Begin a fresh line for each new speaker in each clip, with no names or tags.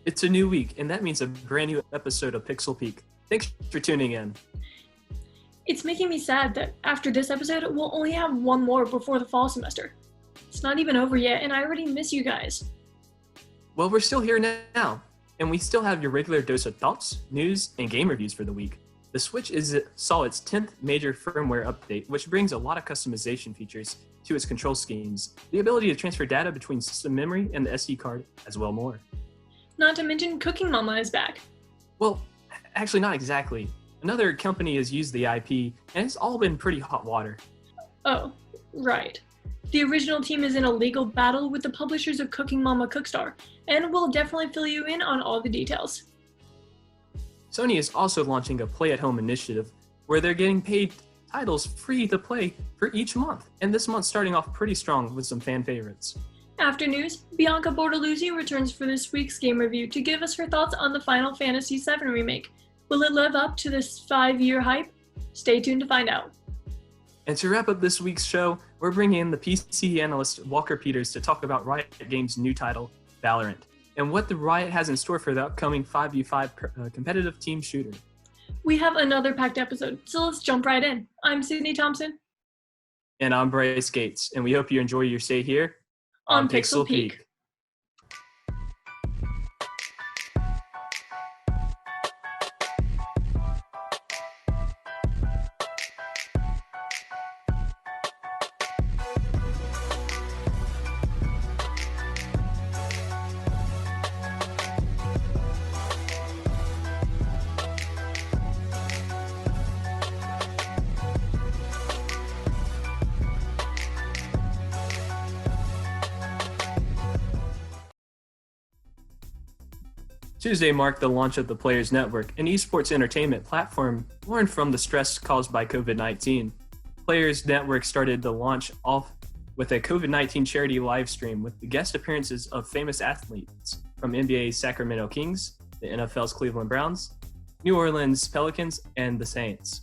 It's a new week, and that means a brand new episode of Pixel Peak. Thanks for tuning in.
It's making me sad that after this episode, we'll only have one more before the fall semester. It's not even over yet, and I already miss you guys.
Well, we're still here now, and we still have your regular dose of thoughts, news, and game reviews for the week. The Switch saw its 10th major firmware update, which brings a lot of customization features to its control schemes, the ability to transfer data between system memory and the SD card, as well more.
Not to mention Cooking Mama is back.
Well, actually not exactly. Another company has used the IP, and it's all been pretty hot water.
Oh, right. The original team is in a legal battle with the publishers of Cooking Mama Cookstar, and we'll definitely fill you in on all the details.
Sony is also launching a play-at-home initiative where they're getting paid titles free to play for each month, and this month's starting off pretty strong with some fan favorites.
After news, Bianca Bortoluzzi returns for this week's game review to give us her thoughts on the Final Fantasy VII Remake. Will it live up to this 5-year hype? Stay tuned to find out.
And to wrap up this week's show, we're bringing in the PC analyst Walker Peters to talk about Riot Game's new title, Valorant, and what the Riot has in store for the upcoming 5v5 competitive team shooter.
We have another packed episode, so let's jump right in. I'm Sydney Thompson.
And I'm Bryce Gates, and we hope you enjoy your stay here
on Pixel Peak.
Tuesday marked the launch of the Players Network, an esports entertainment platform born from the stress caused by COVID-19. Players Network started the launch off with a COVID-19 charity live stream with the guest appearances of famous athletes from NBA's Sacramento Kings, the NFL's Cleveland Browns, New Orleans Pelicans, and the Saints.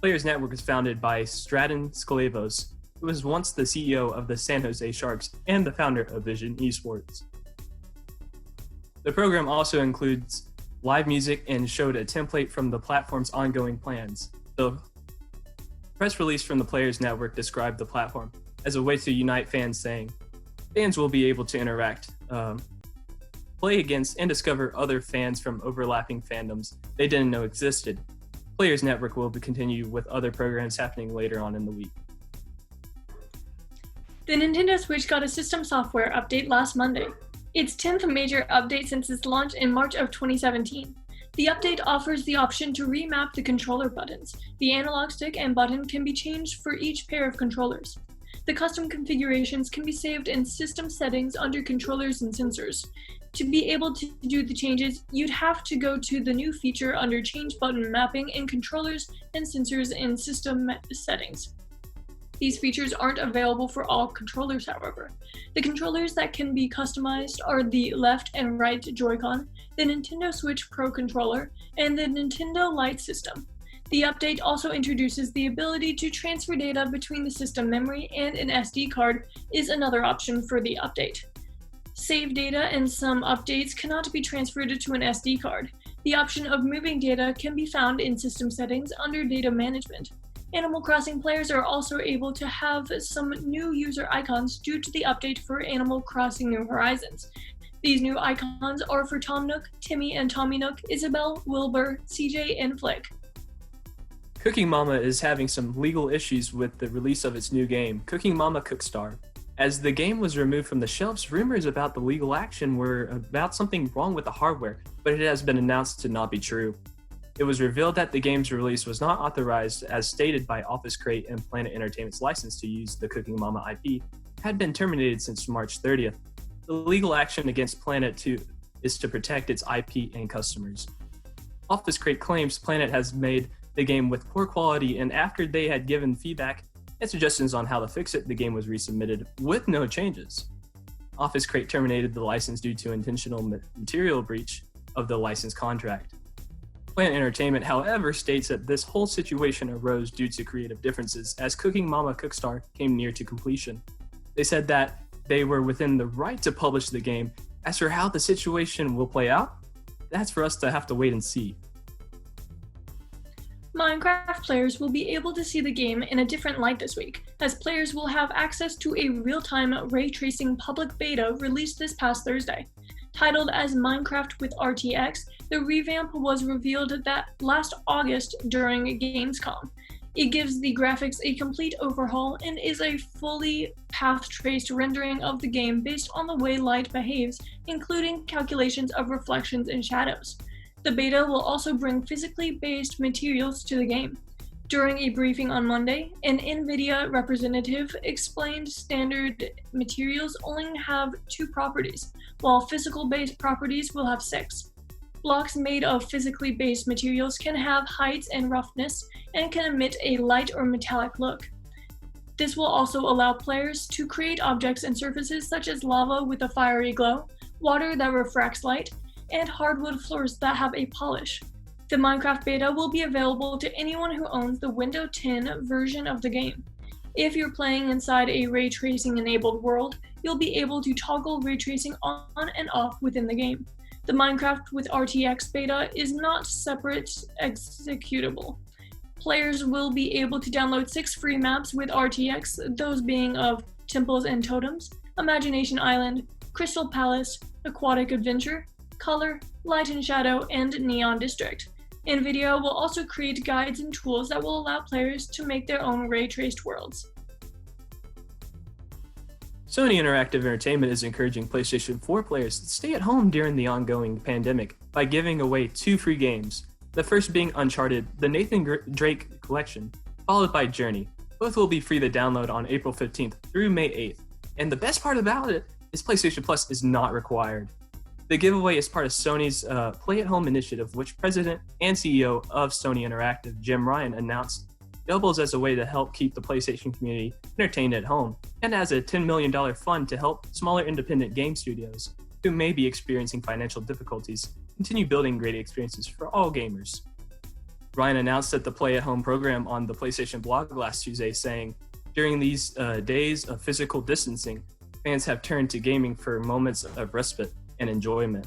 Players Network was founded by Stratton Sklevos, who was once the CEO of the San Jose Sharks and the founder of Vision Esports. The program also includes live music and showed a template from the platform's ongoing plans. The press release from the Players Network described the platform as a way to unite fans, saying, fans will be able to interact, play against, and discover other fans from overlapping fandoms they didn't know existed. Players Network will continue with other programs happening later on in the week.
The Nintendo Switch got a system software update last Monday. Its 10th major update since its launch in March of 2017. The update offers the option to remap the controller buttons. The analog stick and button can be changed for each pair of controllers. The custom configurations can be saved in system settings under controllers and sensors. To be able to do the changes, you'd have to go to the new feature under change button mapping in controllers and sensors in system settings. These features aren't available for all controllers, however. The controllers that can be customized are the left and right Joy-Con, the Nintendo Switch Pro controller, and the Nintendo Lite system. The update also introduces the ability to transfer data between the system memory and an SD card is another option for the update. Save data and some updates cannot be transferred to an SD card. The option of moving data can be found in system settings under data management. Animal Crossing players are also able to have some new user icons due to the update for Animal Crossing New Horizons. These new icons are for Tom Nook, Timmy and Tommy Nook, Isabelle, Wilbur, CJ, and Flick.
Cooking Mama is having some legal issues with the release of its new game, Cooking Mama Cookstar. As the game was removed from the shelves, rumors about the legal action were about something wrong with the hardware, but it has been announced to not be true. It was revealed that the game's release was not authorized as stated by Office Crate and Planet Entertainment's license to use the Cooking Mama IP had been terminated since March 30th. The legal action against Planet is to protect its IP and customers. Office Crate claims Planet has made the game with poor quality, and after they had given feedback and suggestions on how to fix it, the game was resubmitted with no changes. Office Crate terminated the license due to intentional material breach of the license contract. Planet Entertainment, however, states that this whole situation arose due to creative differences as Cooking Mama Cookstar came near to completion. They said that they were within the right to publish the game As for how the situation will play out, that's for us to have to wait and see.
Minecraft players will be able to see the game in a different light this week, as players will have access to a real-time ray tracing public beta released this past Thursday. Titled as Minecraft with RTX, the revamp was revealed that last August during Gamescom. It gives the graphics a complete overhaul and is a fully path-traced rendering of the game based on the way light behaves, including calculations of reflections and shadows. The beta will also bring physically based materials to the game. During a briefing on Monday, an NVIDIA representative explained standard materials only have 2 properties, while physical-based properties will have 6. Blocks made of physically based materials can have height and roughness and can emit a light or metallic look. This will also allow players to create objects and surfaces such as lava with a fiery glow, water that refracts light, and hardwood floors that have a polish. The Minecraft beta will be available to anyone who owns the Windows 10 version of the game. If you're playing inside a ray tracing enabled world, you'll be able to toggle ray tracing on and off within the game. The Minecraft with RTX beta is not separate executable. Players will be able to download 6 free maps with RTX, those being of Temples and Totems, Imagination Island, Crystal Palace, Aquatic Adventure, Color, Light and Shadow, and Neon District. NVIDIA will also create guides and tools that will allow players to make their own ray-traced worlds.
Sony Interactive Entertainment is encouraging PlayStation 4 players to stay at home during the ongoing pandemic by giving away 2 free games, the first being Uncharted, the Nathan Drake Collection, followed by Journey. Both will be free to download on April 15th through May 8th. And the best part about it is PlayStation Plus is not required. The giveaway is part of Sony's Play at Home initiative, which President and CEO of Sony Interactive, Jim Ryan, announced doubles as a way to help keep the PlayStation community entertained at home, and as a $10 million fund to help smaller independent game studios who may be experiencing financial difficulties continue building great experiences for all gamers. Ryan announced that the Play at Home program on the PlayStation blog last Tuesday, saying, "During these days of physical distancing, fans have turned to gaming for moments of respite and enjoyment.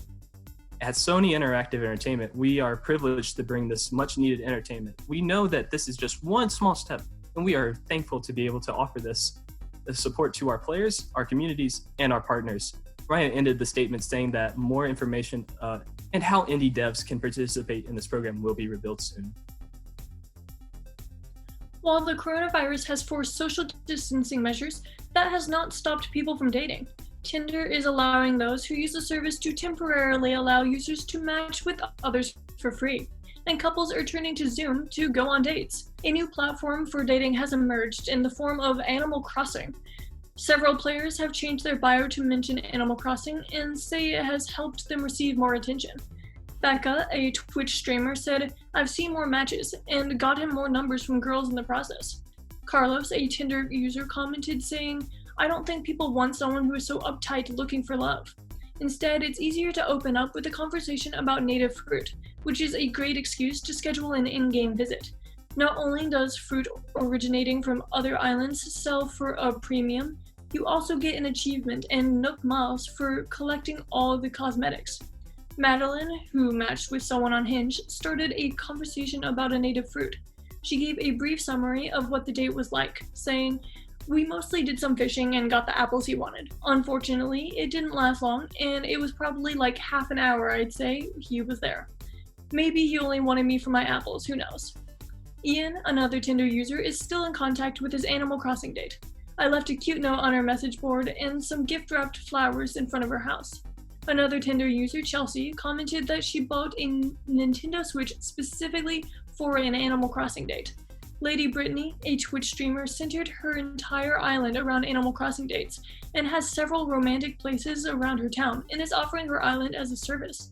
At Sony Interactive Entertainment, we are privileged to bring this much-needed entertainment. We know that this is just one small step, and we are thankful to be able to offer this support to our players, our communities, and our partners." Ryan ended the statement saying that more information and how indie devs can participate in this program will be revealed soon.
While the coronavirus has forced social distancing measures, that has not stopped people from dating. Tinder is allowing those who use the service to temporarily allow users to match with others for free, and couples are turning to Zoom to go on dates. A new platform for dating has emerged in the form of Animal Crossing. Several players have changed their bio to mention Animal Crossing and say it has helped them receive more attention. Becca, a Twitch streamer, said, "I've seen more matches and got him more numbers from girls in the process." Carlos, a Tinder user, commented saying, "I don't think people want someone who is so uptight looking for love. Instead, it's easier to open up with a conversation about native fruit, which is a great excuse to schedule an in-game visit. Not only does fruit originating from other islands sell for a premium, you also get an achievement and Nook Miles for collecting all of the cosmetics." Madeline, who matched with someone on Hinge, started a conversation about a native fruit. She gave a brief summary of what the date was like, saying, "We mostly did some fishing and got the apples he wanted. Unfortunately, it didn't last long, and it was probably like half an hour, I'd say, he was there. Maybe he only wanted me for my apples, who knows." Ian, another Tinder user, is still in contact with his Animal Crossing date. "I left a cute note on her message board and some gift-wrapped flowers in front of her house." Another Tinder user, Chelsea, commented that she bought a Nintendo Switch specifically for an Animal Crossing date. Lady Brittany, a Twitch streamer, centered her entire island around Animal Crossing dates and has several romantic places around her town and is offering her island as a service.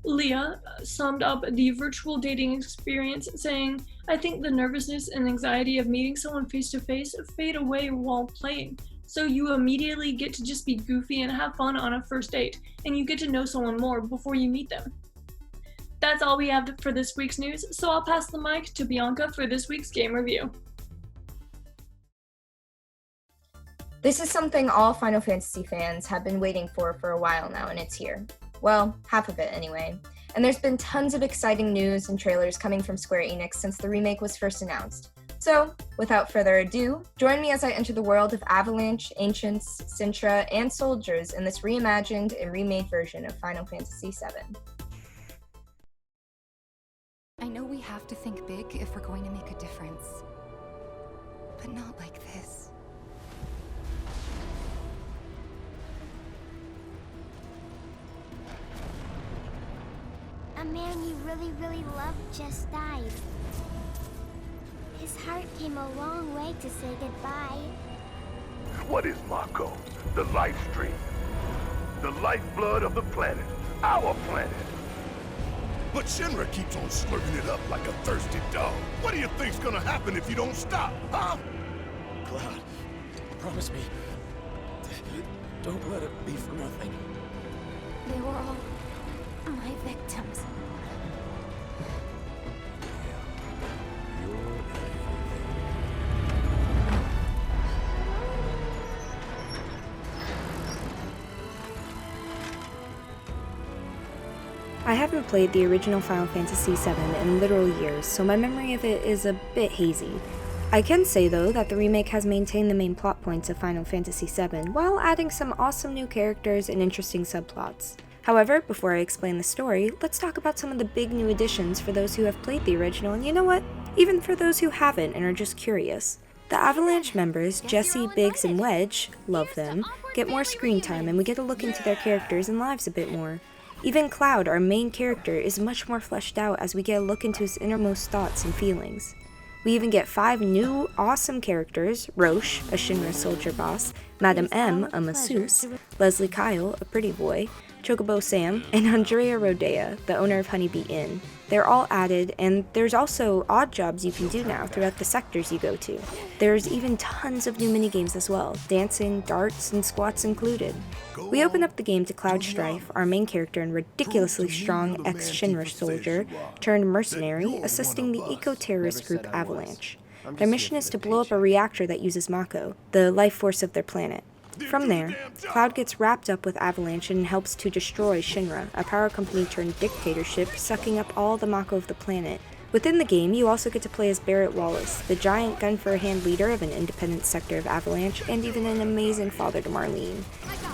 Leah summed up the virtual dating experience, saying, "I think the nervousness and anxiety of meeting someone face-to-face fade away while playing, so you immediately get to just be goofy and have fun on a first date, and you get to know someone more before you meet them." That's all we have for this week's news, so I'll pass the mic to Bianca for this week's game review.
This is something all Final Fantasy fans have been waiting for a while now, and it's here. Well, half of it anyway. And there's been tons of exciting news and trailers coming from Square Enix since the remake was first announced. So, without further ado, join me as I enter the world of Avalanche, Ancients, Sintra, and Soldiers in this reimagined and remade version of Final Fantasy VII.
I know we have to think big if we're going to make a difference, but not like this.
A man you really, really loved just died. His heart came a long way to say goodbye.
What is Mako? The life stream. The lifeblood of the planet. Our planet.
But Shinra keeps on slurping it up like a thirsty dog. What do you think's gonna happen if you don't stop, huh?
Cloud, promise me. Don't let it be for nothing.
They were all my victims.
I haven't played the original Final Fantasy VII in literal years, so my memory of it is a bit hazy. I can say though that the remake has maintained the main plot points of Final Fantasy VII while adding some awesome new characters and interesting subplots. However, before I explain the story, let's talk about some of the big new additions for those who have played the original, and you know what? Even for those who haven't and are just curious. The Avalanche members, Jesse, Biggs, and Wedge, love them, get more screen time and we get a look into their characters and lives a bit more. Even Cloud, our main character, is much more fleshed out as we get a look into his innermost thoughts and feelings. We even get 5 new, awesome characters: Roche, a Shinra soldier boss, Madame M, a masseuse, Leslie Kyle, a pretty boy, Chocobo Sam, and Andrea Rodea, the owner of Honeybee Inn. They're all added, and there's also odd jobs you can do now throughout the sectors you go to. There's even tons of new minigames as well, dancing, darts, and squats included. We open up the game to Cloud Strife, our main character and ridiculously strong ex-Shinra soldier turned mercenary, assisting the eco-terrorist group Avalanche. Their mission is to blow up a reactor that uses Mako, the life force of their planet. From there, Cloud gets wrapped up with Avalanche and helps to destroy Shinra, a power company turned dictatorship sucking up all the Mako of the planet. Within the game, you also get to play as Barrett Wallace, the giant gun-for-a-hand leader of an independent sector of Avalanche, and even an amazing father to Marlene.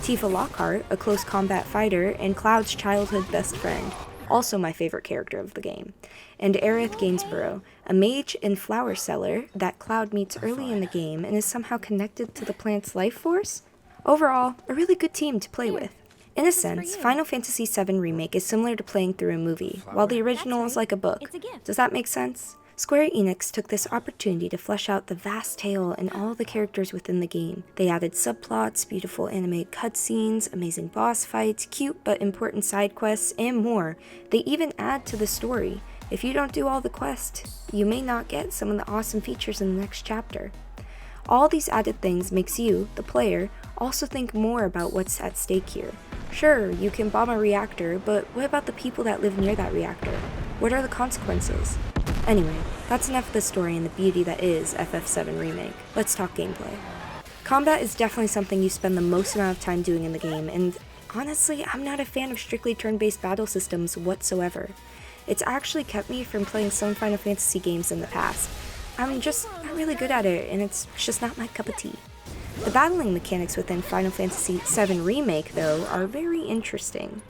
Tifa Lockhart, a close combat fighter, and Cloud's childhood best friend, also my favorite character of the game. And Aerith Gainsborough, a mage and flower seller that Cloud meets early in the game and is somehow connected to the plant's life force? Overall, a really good team to play with. In a sense, Final Fantasy VII Remake is similar to playing through a movie, while the original is like a book. Does that make sense? Square Enix took this opportunity to flesh out the vast tale and all the characters within the game. They added subplots, beautiful animated cutscenes, amazing boss fights, cute but important side quests, and more. They even add to the story. If you don't do all the quests, you may not get some of the awesome features in the next chapter. All these added things makes you, the player, also think more about what's at stake here. Sure, you can bomb a reactor, but what about the people that live near that reactor? What are the consequences? Anyway, that's enough of the story and the beauty that is FF7 Remake. Let's talk gameplay. Combat is definitely something you spend the most amount of time doing in the game, and honestly, I'm not a fan of strictly turn-based battle systems whatsoever. It's actually kept me from playing some Final Fantasy games in the past. I'm just not really good at it, and it's just not my cup of tea. The battling mechanics within Final Fantasy VII Remake, though, are very interesting.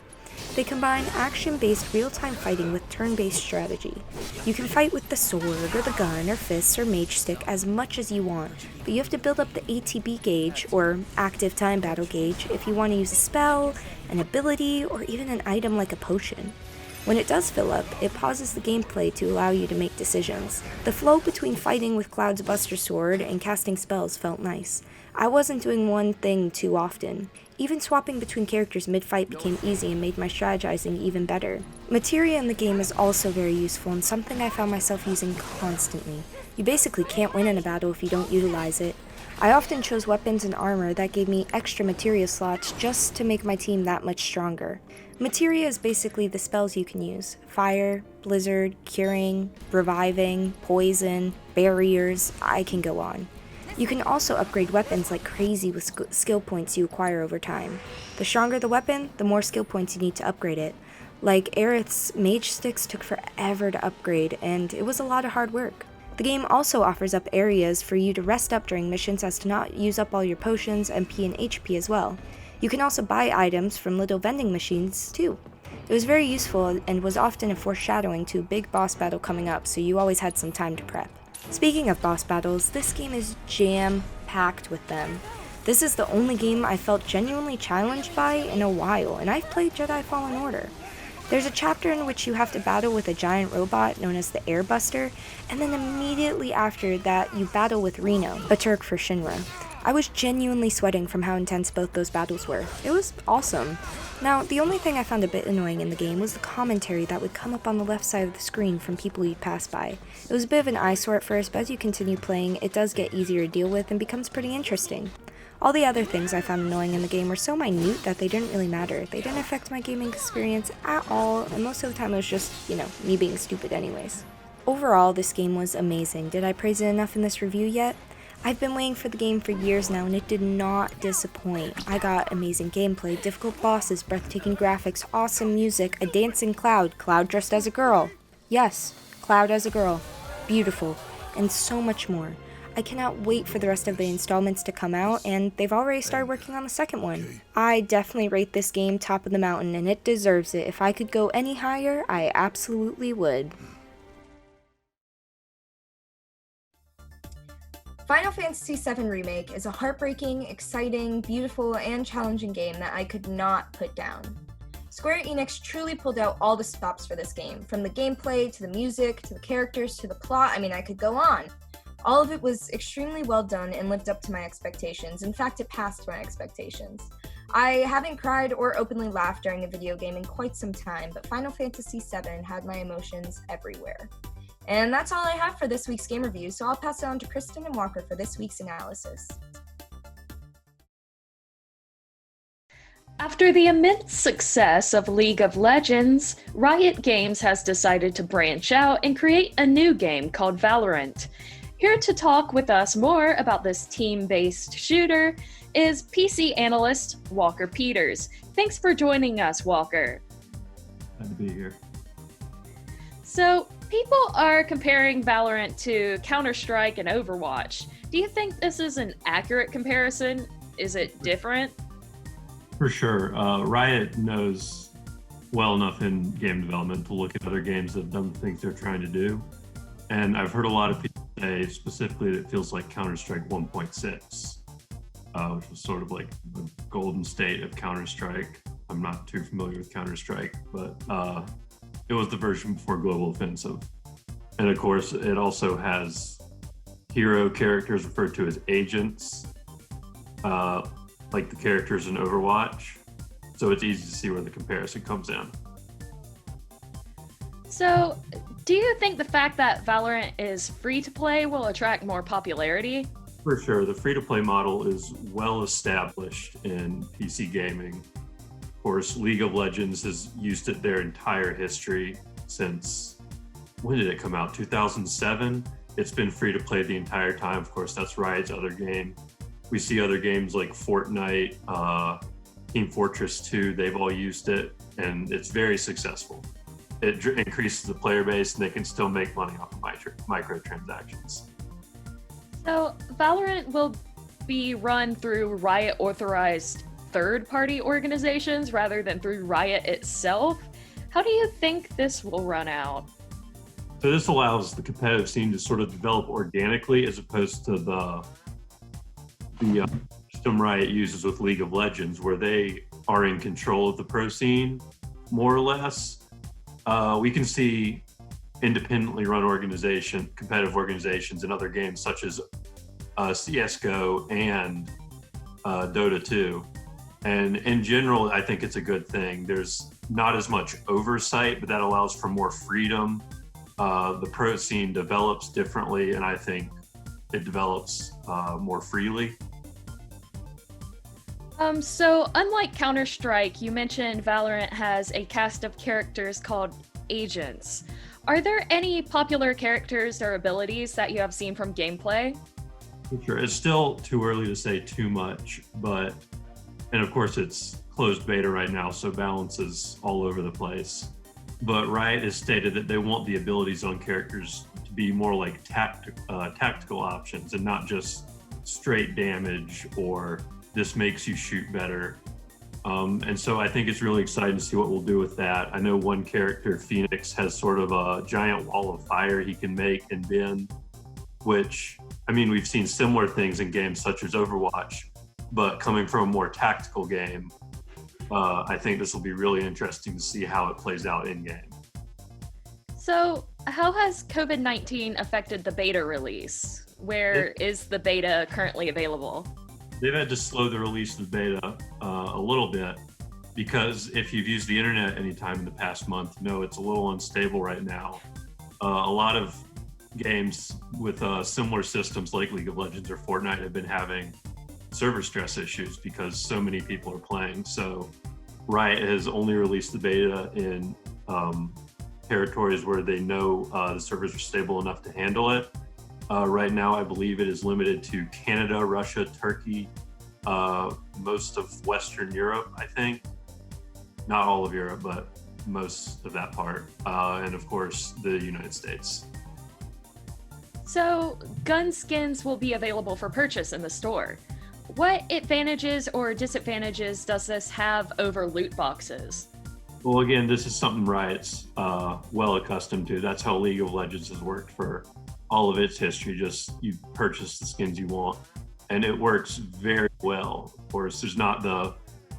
They combine action-based real-time fighting with turn-based strategy. You can fight with the sword, or the gun, or fists, or mage stick as much as you want, but you have to build up the ATB gauge, or active time battle gauge, if you want to use a spell, an ability, or even an item like a potion. When it does fill up, it pauses the gameplay to allow you to make decisions. The flow between fighting with Cloud's Buster Sword and casting spells felt nice. I wasn't doing one thing too often. Even swapping between characters mid-fight became easy and made my strategizing even better. Materia in the game is also very useful and something I found myself using constantly. You basically can't win in a battle if you don't utilize it. I often chose weapons and armor that gave me extra materia slots just to make my team that much stronger. Materia is basically the spells you can use: fire, blizzard, curing, reviving, poison, barriers, I can go on. You can also upgrade weapons like crazy with skill points you acquire over time. The stronger the weapon, the more skill points you need to upgrade it. Like Aerith's mage sticks took forever to upgrade, and it was a lot of hard work. The game also offers up areas for you to rest up during missions as to not use up all your potions, MP, and HP as well. You can also buy items from little vending machines too. It was very useful and was often a foreshadowing to a big boss battle coming up, so you always had some time to prep. Speaking of boss battles, this game is jam-packed with them. This is the only game I felt genuinely challenged by in a while, and I've played Jedi Fallen Order. There's a chapter in which you have to battle with a giant robot known as the Airbuster, and then immediately after that you battle with Reno, a Turk for Shinra. I was genuinely sweating from how intense both those battles were. It was awesome. Now, the only thing I found a bit annoying in the game was the commentary that would come up on the left side of the screen from people you'd pass by. It was a bit of an eyesore at first, but as you continue playing, it does get easier to deal with and becomes pretty interesting. All the other things I found annoying in the game were so minute that they didn't really matter. They didn't affect my gaming experience at all, and most of the time it was just, me being stupid anyways. Overall, this game was amazing. Did I praise it enough in this review yet? I've been waiting for the game for years now, and it did not disappoint. I got amazing gameplay, difficult bosses, breathtaking graphics, awesome music, a dancing Cloud, Cloud dressed as a girl. Yes, Cloud as a girl. Beautiful, and so much more. I cannot wait for the rest of the installments to come out, and they've already started working on the second one. I definitely rate this game top of the mountain, and it deserves it. If I could go any higher, I absolutely would.
Final Fantasy VII Remake is a heartbreaking, exciting, beautiful, and challenging game that I could not put down. Square Enix truly pulled out all the stops for this game, from the gameplay, to the music, to the characters, to the plot. I could go on. All of it was extremely well done and lived up to my expectations. In fact, it passed my expectations. I haven't cried or openly laughed during a video game in quite some time, but Final Fantasy VII had my emotions everywhere. And that's all I have for this week's game review, so I'll pass it on to Kristen and Walker for this week's analysis.
After the immense success of League of Legends, Riot Games has decided to branch out and create a new game called Valorant. Here to talk with us more about this team-based shooter is PC analyst Walker Peters. Thanks for joining us, Walker.
Glad to be here.
So, people are comparing Valorant to Counter-Strike and Overwatch. Do you think this is an accurate comparison? Is it different?
For sure. Riot knows well enough in game development to look at other games that have done the things they're trying to do. And I've heard a lot of people say specifically that it feels like Counter-Strike 1.6, which was sort of like the golden state of Counter-Strike. I'm not too familiar with Counter-Strike, but it was the version before Global Offensive. And of course, it also has hero characters referred to as agents, like the characters in Overwatch. So it's easy to see where the comparison comes in.
So, do you think the fact that Valorant is free-to-play will attract more popularity?
For sure. The free-to-play model is well established in PC gaming. Of course, League of Legends has used it their entire history since, when did it come out? 2007? It's been free-to-play the entire time. Of course, that's Riot's other game. We see other games like Fortnite, Team Fortress 2, they've all used it, and it's very successful. It increases the player base, and they can still make money off of microtransactions.
So, Valorant will be run through Riot-authorized third-party organizations rather than through Riot itself. How do you think this will run out?
So this allows the competitive scene to sort of develop organically as opposed to the system Riot uses with League of Legends, where they are in control of the pro scene, more or less. We can see independently run competitive organizations in other games such as CSGO and Dota 2. And in general, I think it's a good thing. There's not as much oversight, but that allows for more freedom. The pro scene develops differently, and I think it develops more freely.
So unlike Counter-Strike, you mentioned Valorant has a cast of characters called agents. Are there any popular characters or abilities that you have seen from gameplay?
For sure. It's still too early to say too much, and of course it's closed beta right now, so balance is all over the place. But Riot has stated that they want the abilities on characters to be more like tactical options and not just straight damage or this makes you shoot better. And so I think it's really exciting to see what we'll do with that. I know one character, Phoenix, has sort of a giant wall of fire he can make and bend, which, I mean, we've seen similar things in games such as Overwatch, but coming from a more tactical game, I think this will be really interesting to see how it plays out in game.
So how has COVID-19 affected the beta release? Where is the beta currently available?
They've had to slow the release of the beta a little bit because if you've used the internet anytime in the past month, you know it's a little unstable right now. A lot of games with similar systems like League of Legends or Fortnite have been having server stress issues because so many people are playing. So Riot has only released the beta in territories where they know the servers are stable enough to handle it. Right now, I believe it is limited to Canada, Russia, Turkey, most of Western Europe, I think. Not all of Europe, but most of that part. And of course, the United States.
So, gun skins will be available for purchase in the store. What advantages or disadvantages does this have over loot boxes?
Well, again, this is something Riot's well accustomed to. That's how League of Legends has worked for all of its history. Just you purchase the skins you want, and it works very well. Of course, there's not the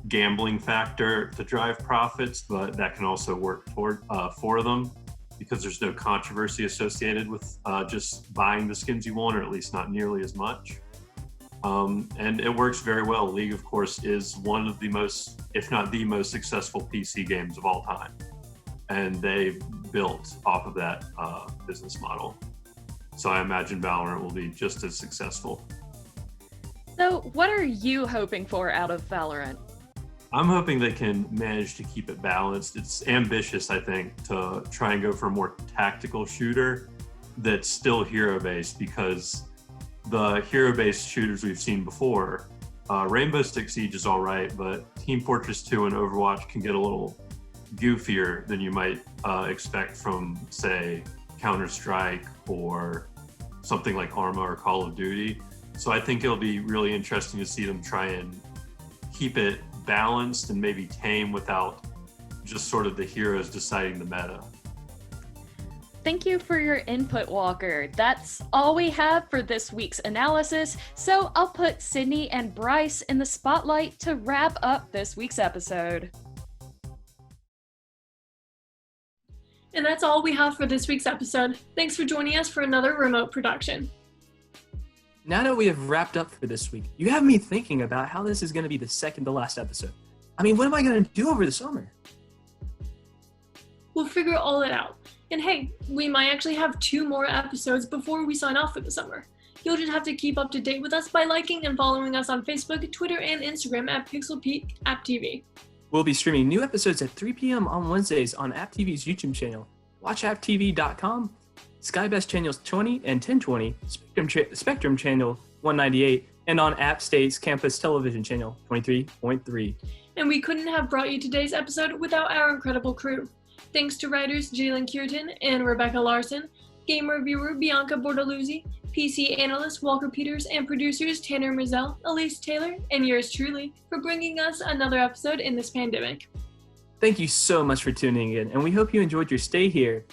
gambling factor to drive profits, but that can also work for them because there's no controversy associated with just buying the skins you want, or at least not nearly as much. And it works very well. League, of course, is one of the most, if not the most successful PC games of all time. And they've built off of that business model. So I imagine Valorant will be just as successful.
So what are you hoping for out of Valorant?
I'm hoping they can manage to keep it balanced. It's ambitious, I think, to try and go for a more tactical shooter that's still hero-based, because the hero-based shooters we've seen before, Rainbow Six Siege is all right, but Team Fortress 2 and Overwatch can get a little goofier than you might expect from, say, Counter-Strike or something like Arma or Call of Duty. So I think it'll be really interesting to see them try and keep it balanced and maybe tame without just sort of the heroes deciding the meta.
Thank you for your input, Walker. That's all we have for this week's analysis, so I'll put Sydney and Bryce in the spotlight to wrap up this week's episode.
And that's all we have for this week's episode. Thanks for joining us for another remote production.
Now that we have wrapped up for this week, you have me thinking about how this is going to be the second to last episode. I mean, what am I going to do over the summer?
We'll figure all it out. And hey, we might actually have 2 more episodes before we sign off for the summer. You'll just have to keep up to date with us by liking and following us on Facebook, Twitter, and Instagram at PixelPeakAppTV.
We'll be streaming new episodes at 3 p.m. on Wednesdays on AppTV's YouTube channel, watchapptv.com, Skybest channels 20 and 1020, Spectrum channel 198, and on App State's campus television channel 23.3.
And we couldn't have brought you today's episode without our incredible crew. Thanks to writers Jalen Cureton and Rebecca Larson, game reviewer Bianca Bortoluzzi, PC analyst Walker Peters, and producers Tanner Mizell, Elise Taylor, and yours truly for bringing us another episode in this pandemic.
Thank you so much for tuning in, and we hope you enjoyed your stay here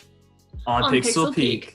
on Pixel Peak.